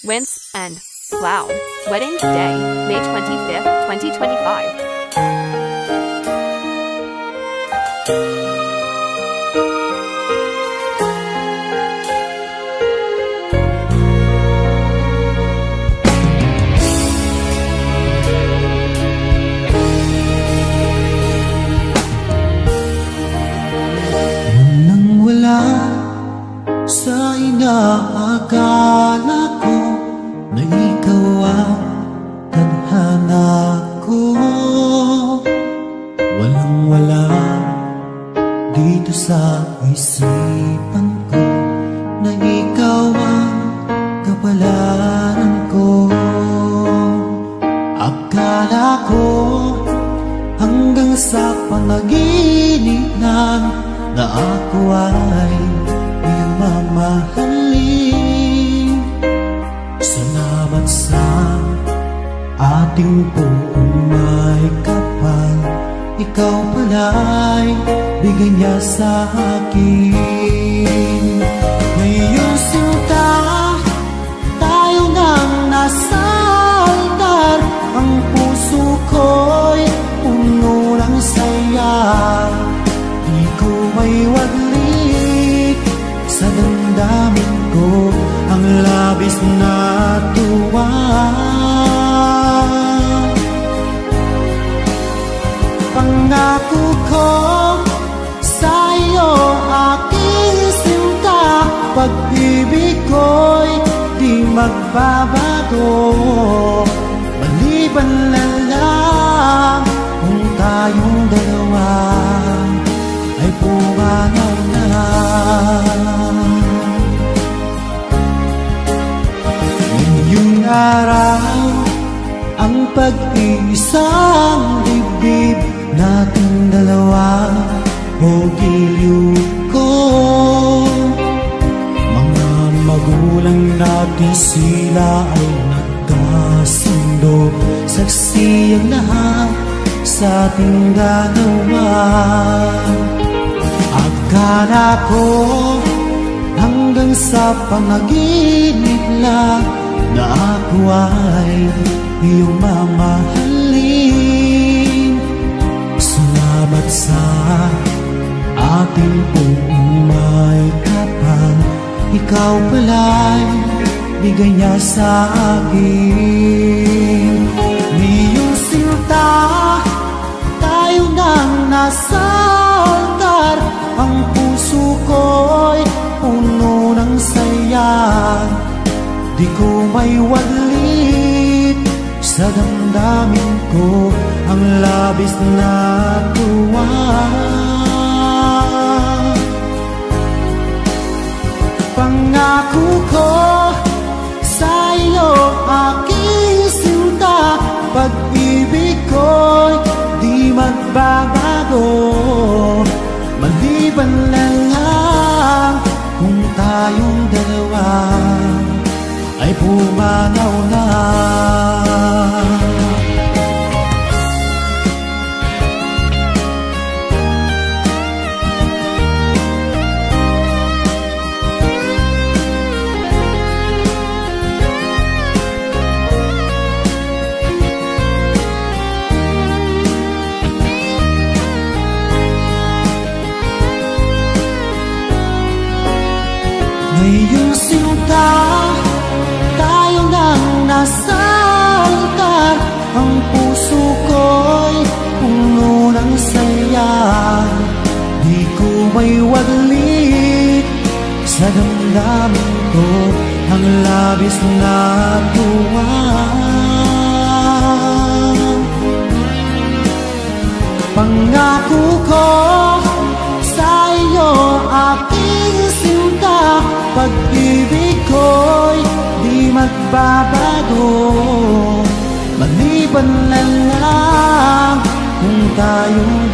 Wince and Clown. Wedding day, May 25th, 2025. Sa inaakala ko na ikaw ang tadhana ko, walang-wala dito sa isipan ko na ikaw ang kapalaran ko. Akala ko hanggang sa panaginip na ako ay mamahalin. Salamat sa ating buong may kapal, ikaw pala'y bigay niya sa akin. Ngayong sinta, tayo nang nasa altar, ang puso ko'y puno ng saya. Di ko may waglit sa damdamin ko ang labis na tuwa. Pangako ko sa iyo, aking sinta, pag-ibig ko'y di magbabago. Maliban na lang kung tayong dalawa ay pumanaw na. Ngayong araw, ang pag-iisang dibdib nating dalawa o giliw ko. Mga magulang natin, sila ay nagkasundo, saksi ang lahat sa ating dalawa. Akala ko hanggang sa panaginip lang na ako ay iyong mamahalin. Salamat sa ating buong may kapal, ikaw pala'y bigay niya sa akin. Ngayong sinta, tayo nang nasa altar, ang puso ko'y puno ng saya. Di ko may waglit sa damdamin ko ang labis na tuwa. Pangako ko sa iyo, aking sinta, pag-ibig ko'y di magbabago. Maliban na lang kung tayong dalawa ay pumanaw na. Ngayong sinta, tayo nang nasa altar, ang puso ko'y puno ng saya. Di ko may waglit sa damdamin ko ang labis na tuwa. Pangako ko sa iyo, aking sinta, pag-ibig ko'y di magbabago. Maliban na lang kung tayong